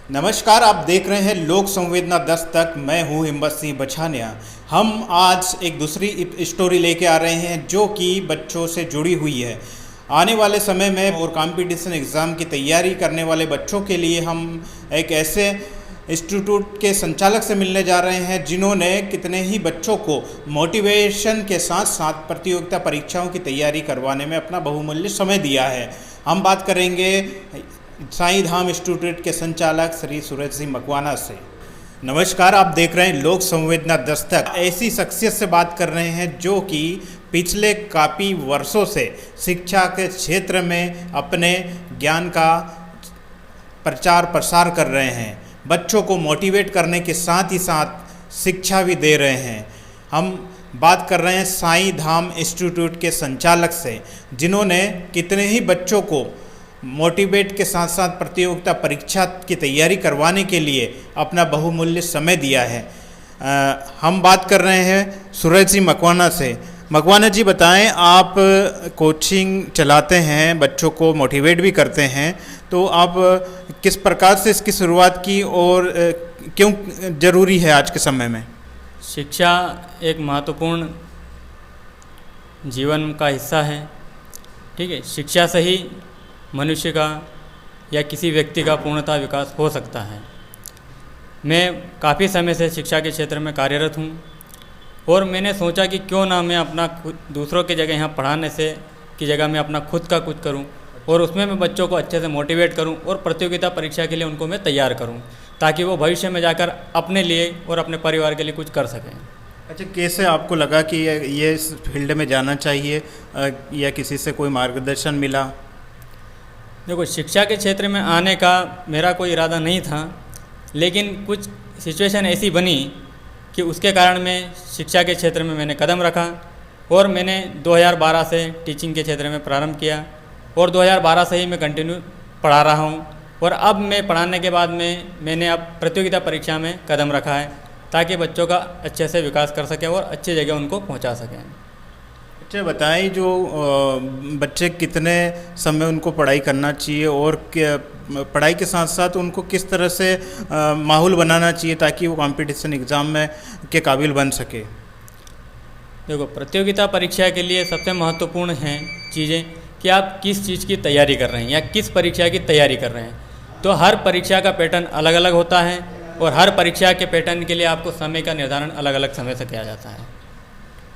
नमस्कार, आप देख रहे हैं लोक संवेदना 10 तक। मैं हूं हिम्मत सिंह बछानिया। हम आज एक दूसरी स्टोरी लेके आ रहे हैं जो कि बच्चों से जुड़ी हुई है। आने वाले समय में और कंपटीशन एग्ज़ाम की तैयारी करने वाले बच्चों के लिए हम एक ऐसे इंस्टीट्यूट के संचालक से मिलने जा रहे हैं जिन्होंने कितने ही बच्चों को मोटिवेशन के साथ साथ प्रतियोगिता परीक्षाओं की तैयारी करवाने में अपना बहुमूल्य समय दिया है। हम बात करेंगे साईं धाम इंस्टीट्यूट के संचालक श्री सूरज सिंह मकवाना से। नमस्कार, आप देख रहे हैं लोक संवेदना 10 तक। ऐसी शख्सियत से बात कर रहे हैं जो कि पिछले काफ़ी वर्षों से शिक्षा के क्षेत्र में अपने ज्ञान का प्रचार प्रसार कर रहे हैं, बच्चों को मोटिवेट करने के साथ ही साथ शिक्षा भी दे रहे हैं। हम बात कर रहे हैं साईं धाम इंस्टीट्यूट के संचालक से जिन्होंने कितने ही बच्चों को मोटिवेट के साथ साथ प्रतियोगिता परीक्षा की तैयारी करवाने के लिए अपना बहुमूल्य समय दिया है। हम बात कर रहे हैं सूरज सिंह मकवाना से। मकवाना जी, बताएं, आप कोचिंग चलाते हैं, बच्चों को मोटिवेट भी करते हैं, तो आप किस प्रकार से इसकी शुरुआत की और क्यों ज़रूरी है आज के समय में? शिक्षा एक महत्वपूर्ण जीवन का हिस्सा है। ठीक है, शिक्षा से ही मनुष्य का या किसी व्यक्ति का पूर्णतः विकास हो सकता है। मैं काफ़ी समय से शिक्षा के क्षेत्र में कार्यरत हूँ और मैंने सोचा कि क्यों ना मैं अपना दूसरों की जगह यहाँ पढ़ाने से की जगह मैं अपना खुद का कुछ करूँ और उसमें मैं बच्चों को अच्छे से मोटिवेट करूँ और प्रतियोगिता परीक्षा के लिए उनको मैं तैयार करूँ ताकि वो भविष्य में जाकर अपने लिए और अपने परिवार के लिए कुछ कर सकें। अच्छा, कैसे आपको लगा कि ये इस फील्ड में जाना चाहिए या किसी से कोई मार्गदर्शन मिला? देखो, शिक्षा के क्षेत्र में आने का मेरा कोई इरादा नहीं था, लेकिन कुछ सिचुएशन ऐसी बनी कि उसके कारण मैं शिक्षा के क्षेत्र में मैंने कदम रखा और मैंने 2012 से टीचिंग के क्षेत्र में प्रारंभ किया और 2012 से ही मैं कंटिन्यू पढ़ा रहा हूँ। और अब मैं पढ़ाने के बाद मैंने अब प्रतियोगिता परीक्षा में कदम रखा है ताकि बच्चों का अच्छे से विकास कर सकें और अच्छी जगह उनको पहुँचा सकें। अच्छा, बताएं, जो बच्चे कितने समय उनको पढ़ाई करना चाहिए और पढ़ाई के साथ साथ उनको किस तरह से माहौल बनाना चाहिए ताकि वो कंपटीशन एग्ज़ाम में के काबिल बन सके? देखो, प्रतियोगिता परीक्षा के लिए सबसे महत्वपूर्ण हैं चीज़ें कि आप किस चीज़ की तैयारी कर रहे हैं या किस परीक्षा की तैयारी कर रहे हैं। तो हर परीक्षा का पैटर्न अलग अलग होता है और हर परीक्षा के पैटर्न के लिए आपको समय का निर्धारण अलग अलग समय से किया जाता है।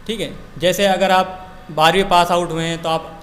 ठीक है, जैसे अगर आप 12वीं पास आउट हुए हैं तो आप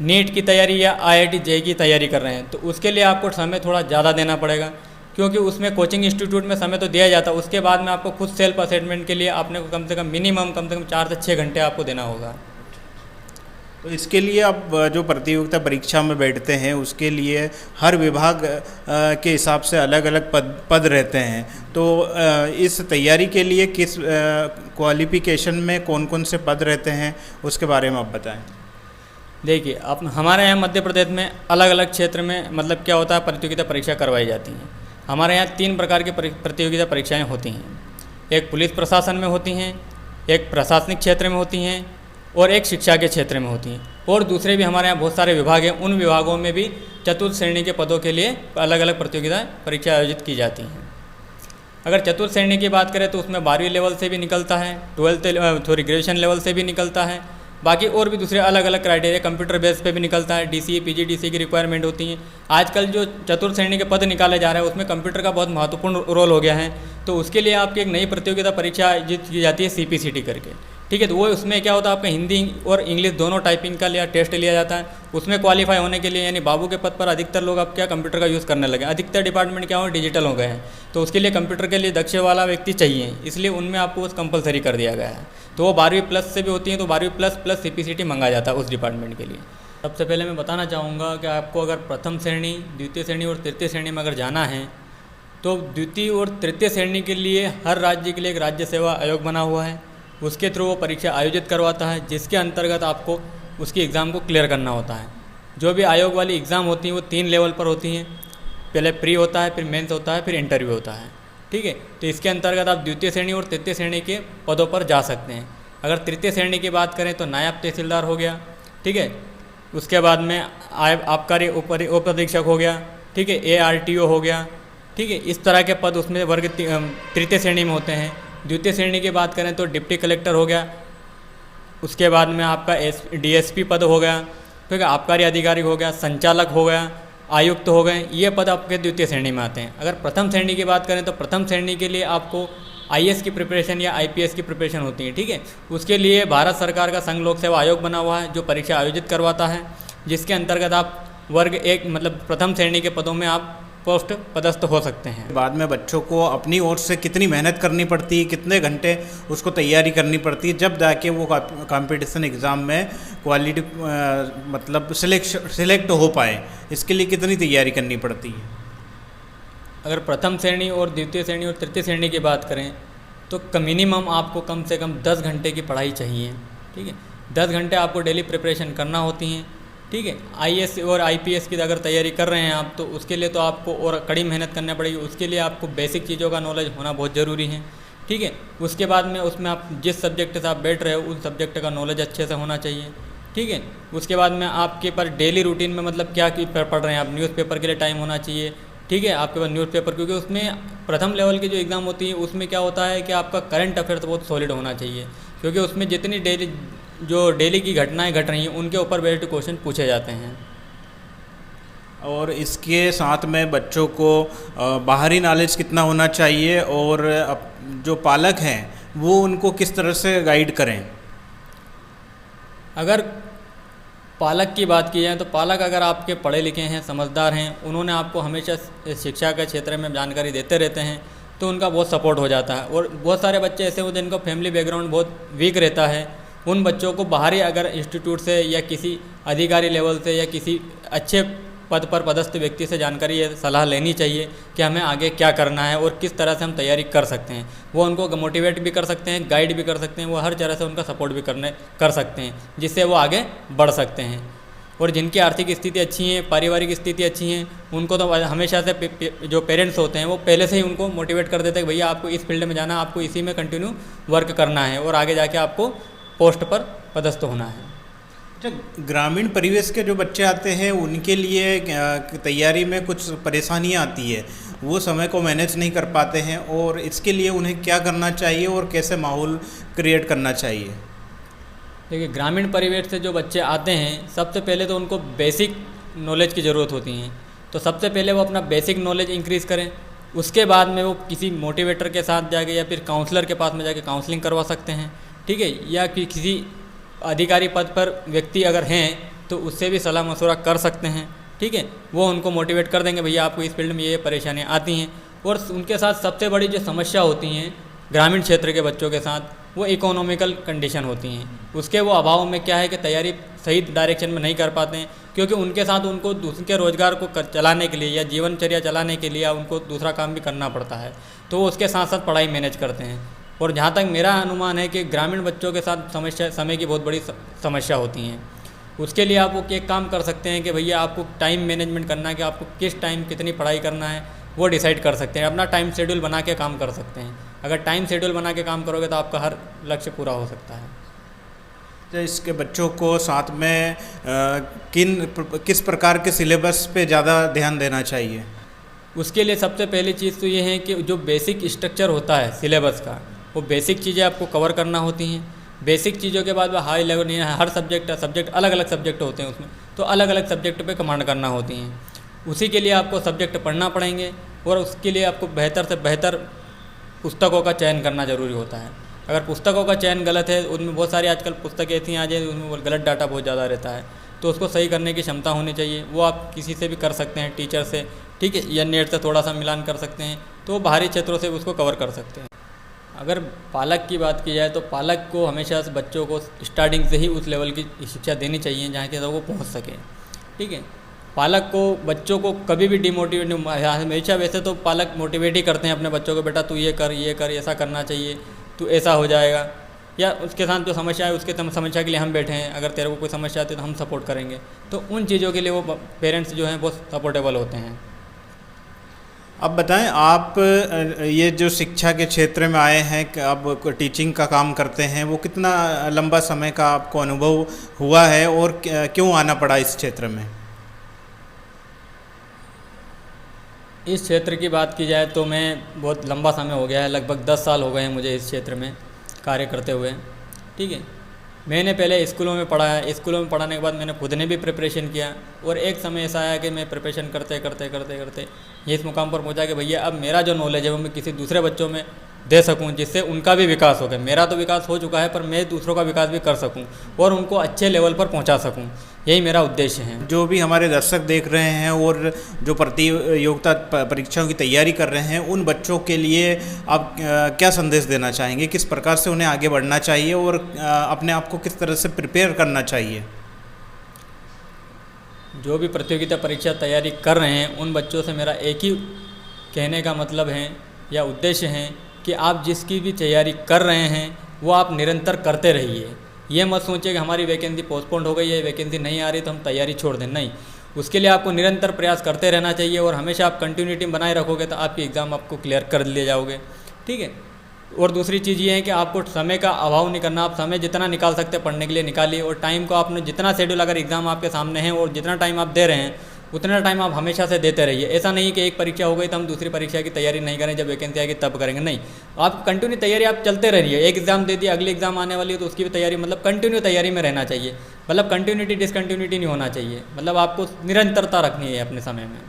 नीट की तैयारी या IIT JEE की तैयारी कर रहे हैं तो उसके लिए आपको समय थोड़ा ज़्यादा देना पड़ेगा, क्योंकि उसमें कोचिंग इंस्टीट्यूट में समय तो दिया जाता है, उसके बाद में आपको खुद सेल्फ असेसमेंट के लिए आपने को कम से कम 4 से 6 घंटे आपको देना होगा। तो इसके लिए आप जो प्रतियोगिता परीक्षा में बैठते हैं उसके लिए हर विभाग के हिसाब से अलग अलग पद रहते हैं, तो इस तैयारी के लिए किस क्वालिफिकेशन में कौन कौन से पद रहते हैं उसके बारे में आप बताएं। देखिए, आप हमारे यहाँ मध्य प्रदेश में अलग अलग क्षेत्र में मतलब क्या होता है, प्रतियोगिता परीक्षा करवाई जाती हैं। हमारे यहाँ 3 प्रकार की प्रतियोगिता परीक्षाएँ होती हैं। एक पुलिस प्रशासन में होती हैं, एक प्रशासनिक क्षेत्र में होती हैं और एक शिक्षा के क्षेत्र में होती हैं। और दूसरे भी हमारे यहाँ बहुत सारे विभाग हैं, उन विभागों में भी चतुर्थ श्रेणी के पदों के लिए अलग अलग प्रतियोगिता परीक्षा आयोजित की जाती हैं। अगर चतुर्थ श्रेणी की बात करें तो उसमें 12वीं लेवल से भी निकलता है, ग्रेजुएशन लेवल से भी निकलता है, बाकी और भी दूसरे अलग अलग क्राइटेरिया कंप्यूटर बेस पे भी निकलता है। DCE PGDCE की रिक्वायरमेंट होती हैं। आजकल जो चतुर्थ श्रेणी के पद निकाले जा रहे हैं उसमें कंप्यूटर का बहुत महत्वपूर्ण रोल हो गया है, तो उसके लिए आपकी एक नई प्रतियोगिता परीक्षा आयोजित की जाती है CPCT करके। ठीक है, तो वो उसमें क्या होता है, आपका हिंदी और इंग्लिश दोनों टाइपिंग का लिया टेस्ट लिया जाता है। उसमें क्वालिफाई होने के लिए यानी बाबू के पद पर अधिकतर लोग अब क्या कंप्यूटर का यूज़ करने लगे, अधिकतर डिपार्टमेंट क्या हो डिजिटल हो गए हैं, तो उसके लिए कंप्यूटर के लिए दक्ष वाला व्यक्ति चाहिए, इसलिए उनमें आपको उस कंपलसरी कर दिया गया है। तो वो 12वीं प्लस से भी होती है, तो 12वीं प्लस CPCT मंगा जाता है उस डिपार्टमेंट के लिए। सबसे पहले मैं बताना चाहूँगा कि आपको अगर प्रथम श्रेणी, द्वितीय श्रेणी और तृतीय श्रेणी में अगर जाना है तो द्वितीय और तृतीय श्रेणी के लिए हर राज्य के लिए एक राज्य सेवा आयोग बना हुआ है, उसके थ्रू वो परीक्षा आयोजित करवाता है, जिसके अंतर्गत आपको उसकी एग्ज़ाम को क्लियर करना होता है। जो भी आयोग वाली एग्ज़ाम होती हैं वो 3 लेवल पर होती हैं, पहले प्री होता है, फिर मेंस होता है, फिर इंटरव्यू होता है। ठीक है, तो इसके अंतर्गत आप द्वितीय श्रेणी और तृतीय श्रेणी के पदों पर जा सकते हैं। अगर तृतीय श्रेणी की बात करें तो नायब तहसीलदार हो गया, ठीक है, उसके बाद में आबकारी उप अधीक्षक हो गया, ठीक है, ARTO हो गया, ठीक है, इस तरह के पद उसमें वर्ग तृतीय श्रेणी में होते हैं। द्वितीय श्रेणी की बात करें तो डिप्टी कलेक्टर हो गया, उसके बाद में आपका DSP पद हो गया, ठीक है, आबकारी अधिकारी हो गया, संचालक हो गया, आयुक्त हो गए, ये पद आपके द्वितीय श्रेणी में आते हैं। अगर प्रथम श्रेणी की बात करें तो प्रथम श्रेणी के लिए आपको IAS की प्रिपरेशन या IPS की प्रिपरेशन होती है, ठीक है। उसके लिए भारत सरकार का संघ लोक सेवा आयोग बना हुआ है जो परीक्षा आयोजित करवाता है, जिसके अंतर्गत आप वर्ग 1 मतलब प्रथम श्रेणी के पदों में आप पोस्ट पदस्थ हो सकते हैं। बाद में बच्चों को अपनी ओर से कितनी मेहनत करनी पड़ती है, कितने घंटे उसको तैयारी करनी पड़ती है, जब जाके वो कंपटीशन एग्ज़ाम में क्वालिटी मतलब सिलेक्ट हो पाए, इसके लिए कितनी तैयारी करनी पड़ती है? अगर प्रथम श्रेणी और द्वितीय श्रेणी और तृतीय श्रेणी की बात करें तो मिनिमम आपको कम से कम 10 घंटे की पढ़ाई चाहिए, ठीक है। 10 घंटे आपको डेली प्रिपरेशन करना होती हैं, ठीक है। IAS और IPS की अगर तैयारी कर रहे हैं आप तो उसके लिए तो आपको और कड़ी मेहनत करनी पड़ेगी। उसके लिए आपको बेसिक चीज़ों का नॉलेज होना बहुत ज़रूरी है, ठीक है। उसके बाद में उसमें आप जिस सब्जेक्ट से आप बैठ रहे हो उस सब्जेक्ट का नॉलेज अच्छे से होना चाहिए, ठीक है। उसके बाद में आपके पर डेली रूटीन में मतलब क्या पढ़ रहे हैं आप, न्यूज़पेपर के लिए टाइम होना चाहिए, ठीक है, आपके पास न्यूज़पेपर, क्योंकि उसमें प्रथम लेवल की जो एग्ज़ाम होती है उसमें क्या होता है कि आपका करंट अफेयर्स बहुत सॉलिड होना चाहिए, क्योंकि उसमें जितनी डेली की घटनाएं घट रही हैं उनके ऊपर बेस्ड क्वेश्चन पूछे जाते हैं। और इसके साथ में बच्चों को बाहरी नॉलेज कितना होना चाहिए और जो पालक हैं वो उनको किस तरह से गाइड करें? अगर पालक की बात की जाए तो पालक अगर आपके पढ़े लिखे हैं, समझदार हैं, उन्होंने आपको हमेशा शिक्षा के क्षेत्र में जानकारी देते रहते हैं तो उनका बहुत सपोर्ट हो जाता है। और बहुत सारे बच्चे ऐसे होते हैं जिनका फैमिली बैकग्राउंड बहुत वीक रहता है, उन बच्चों को बाहरी अगर इंस्टीट्यूट से या किसी अधिकारी लेवल से या किसी अच्छे पद पर पदस्थ व्यक्ति से जानकारी या सलाह लेनी चाहिए कि हमें आगे क्या करना है और किस तरह से हम तैयारी कर सकते हैं। वो उनको मोटिवेट भी कर सकते हैं, गाइड भी कर सकते हैं, वो हर तरह से उनका सपोर्ट भी कर सकते हैं जिससे वो आगे बढ़ सकते हैं। और जिनकी आर्थिक स्थिति अच्छी है, पारिवारिक स्थिति अच्छी है, उनको तो हमेशा से जो पेरेंट्स होते हैं वो पहले से ही उनको मोटिवेट कर देते हैं कि भैया आपको इस फील्ड में जाना, आपको इसी में कंटिन्यू वर्क करना है और आगे जाके आपको पोस्ट पर पदस्थ होना है। अच्छा, ग्रामीण परिवेश के जो बच्चे आते हैं उनके लिए तैयारी में कुछ परेशानियां आती है, वो समय को मैनेज नहीं कर पाते हैं, और इसके लिए उन्हें क्या करना चाहिए और कैसे माहौल क्रिएट करना चाहिए? देखिए, ग्रामीण परिवेश से जो बच्चे आते हैं सबसे पहले तो उनको बेसिक नॉलेज की ज़रूरत होती है, तो सबसे पहले वो अपना बेसिक नॉलेज इंक्रीज़ करें। उसके बाद में वो किसी मोटिवेटर के साथ जाके या फिर काउंसलर के पास में जाके काउंसलिंग करवा सकते हैं, ठीक है, या किसी अधिकारी पद पर व्यक्ति अगर हैं तो उससे भी सलाह मशवरा कर सकते हैं, ठीक है। वो उनको मोटिवेट कर देंगे भैया आपको इस फील्ड में ये परेशानियाँ आती हैं। और उनके साथ सबसे बड़ी जो समस्या होती हैं ग्रामीण क्षेत्र के बच्चों के साथ वो इकोनॉमिकल कंडीशन होती हैं। उसके वो अभाव में क्या है कि तैयारी सही डायरेक्शन में नहीं कर पाते हैं, क्योंकि उनके साथ उनको दूसरे रोज़गार को चलाने के लिए या जीवनचर्या चलाने के लिए उनको दूसरा काम भी करना पड़ता है, तो वो उसके साथ साथ पढ़ाई मैनेज करते हैं। और जहाँ तक मेरा अनुमान है कि ग्रामीण बच्चों के साथ समय की बहुत बड़ी समस्या होती हैं। उसके लिए आप वो एक काम कर सकते हैं कि भैया आपको टाइम मैनेजमेंट करना है कि आपको किस टाइम कितनी पढ़ाई करना है वो डिसाइड कर सकते हैं, अपना टाइम शेड्यूल बना के काम कर सकते हैं। अगर टाइम शेड्यूल बना के काम करोगे तो आपका हर लक्ष्य पूरा हो सकता है। तो इसके बच्चों को साथ में किस प्रकार के सिलेबस पे ज़्यादा ध्यान देना चाहिए? उसके लिए सबसे पहली चीज़ तो ये है कि जो बेसिक स्ट्रक्चर होता है सिलेबस का, वो बेसिक चीज़ें आपको कवर करना होती हैं। बेसिक चीज़ों के बाद हाई लेवल नहीं है, हर सब्जेक्ट अलग अलग सब्जेक्ट होते हैं, उसमें तो अलग अलग सब्जेक्ट पे कमांड करना होती हैं। उसी के लिए आपको सब्जेक्ट पढ़ना पड़ेंगे और उसके लिए आपको बेहतर से बेहतर पुस्तकों का चयन करना ज़रूरी होता है। अगर पुस्तकों का चयन गलत है, उनमें बहुत सारी आजकल पुस्तकें ऐसी आ जाए उनमें गलत डाटा बहुत ज़्यादा रहता है, तो उसको सही करने की क्षमता होनी चाहिए। वो आप किसी से भी कर सकते हैं, टीचर से, ठीक है, या नेट से थोड़ा सा मिलान कर सकते हैं, तो बाहरी क्षेत्रों से उसको कवर कर सकते हैं। अगर पालक की बात की जाए तो पालक को हमेशा से बच्चों को स्टार्टिंग से ही उस लेवल की शिक्षा देनी चाहिए जहाँ के वो पहुँच सके, ठीक है। पालक को बच्चों को कभी भी डिमोटिवेट हमेशा, वैसे तो पालक मोटिवेट ही करते हैं अपने बच्चों को, बेटा तू ये कर, ऐसा करना चाहिए, तू ऐसा हो जाएगा, या उसके साथ जो समस्या है उसके समस्या के लिए हम बैठे हैं, अगर तेरे को कोई समस्या आती है तो हम सपोर्ट करेंगे। तो उन चीज़ों के लिए वो पेरेंट्स जो हैं बहुत सपोर्टेबल होते हैं। अब बताएं, आप ये जो शिक्षा के क्षेत्र में आए हैं, अब टीचिंग का काम करते हैं, वो कितना लंबा समय का आपको अनुभव हुआ है और क्यों आना पड़ा इस क्षेत्र में? इस क्षेत्र की बात की जाए तो मैं बहुत लंबा समय हो गया है, लगभग 10 साल हो गए हैं मुझे इस क्षेत्र में कार्य करते हुए। ठीक है, मैंने पहले स्कूलों में पढ़ा है, स्कूलों में पढ़ाने के बाद मैंने खुद ने भी प्रिपरेशन किया और एक समय ऐसा आया कि मैं प्रिपरेशन करते करते करते करते ये इस मुकाम पर पहुंचा कि भैया अब मेरा जो नॉलेज है वो मैं किसी दूसरे बच्चों में दे सकूं, जिससे उनका भी विकास हो गया। मेरा तो विकास हो चुका है पर मैं दूसरों का विकास भी कर सकूं और उनको अच्छे लेवल पर पहुंचा सकूं, यही मेरा उद्देश्य है। जो भी हमारे दर्शक देख रहे हैं और जो प्रतियोगिता परीक्षाओं की तैयारी कर रहे हैं, उन बच्चों के लिए आप क्या संदेश देना चाहेंगे? किस प्रकार से उन्हें आगे बढ़ना चाहिए और अपने आप को किस तरह से प्रिपेयर करना चाहिए? जो भी प्रतियोगिता परीक्षा तैयारी कर रहे हैं उन बच्चों से मेरा एक ही कहने का मतलब है या उद्देश्य है कि आप जिसकी भी तैयारी कर रहे हैं वो आप निरंतर करते रहिए। ये मत सोचिए कि हमारी वैकेंसी पोस्टपोन्ड हो गई है, वैकेंसी नहीं आ रही तो हम तैयारी छोड़ दें, नहीं। उसके लिए आपको निरंतर प्रयास करते रहना चाहिए और हमेशा आप कंटिन्यूटी बनाए रखोगे तो आपकी एग्ज़ाम आपको क्लियर कर लिए जाओगे। ठीक है, और दूसरी चीज़ ये है कि आपको समय का अभाव नहीं करना, आप समय जितना निकाल सकते हैं पढ़ने के लिए निकालिए और टाइम को आपने जितना शेड्यूल, अगर एग्ज़ाम आपके सामने है और जितना टाइम आप दे रहे हैं उतना टाइम आप हमेशा से देते रहिए। ऐसा नहीं कि एक परीक्षा हो गई तो हम दूसरी परीक्षा की तैयारी नहीं करें, जब वैकेंसी आएगी तब करेंगे, नहीं। आप कंटिन्यू तैयारी आप चलते रहिए। एक एग्ज़ाम दे दिया, अगली एग्ज़ाम आने वाली है तो उसकी भी तैयारी, मतलब कंटिन्यू तैयारी में रहना चाहिए। मतलब कंटिन्यूटी डिसकंटिन्यूटी नहीं होना चाहिए, मतलब आपको निरंतरता रखनी है अपने समय में।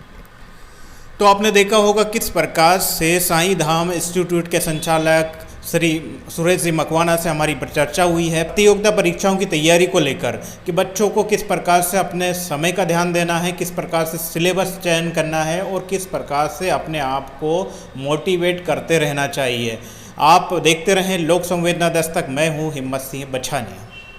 तो आपने देखा होगा किस प्रकार से साईं धाम इंस्टीट्यूट के संचालक श्री सुरेश जी मकवाना से हमारी चर्चा हुई है प्रतियोगिता परीक्षाओं की तैयारी को लेकर, कि बच्चों को किस प्रकार से अपने समय का ध्यान देना है, किस प्रकार से सिलेबस चयन करना है और किस प्रकार से अपने आप को मोटिवेट करते रहना चाहिए। आप देखते रहें लोक संवेदना दस्तक। मैं हूँ हिम्मत सिंह बछानिया।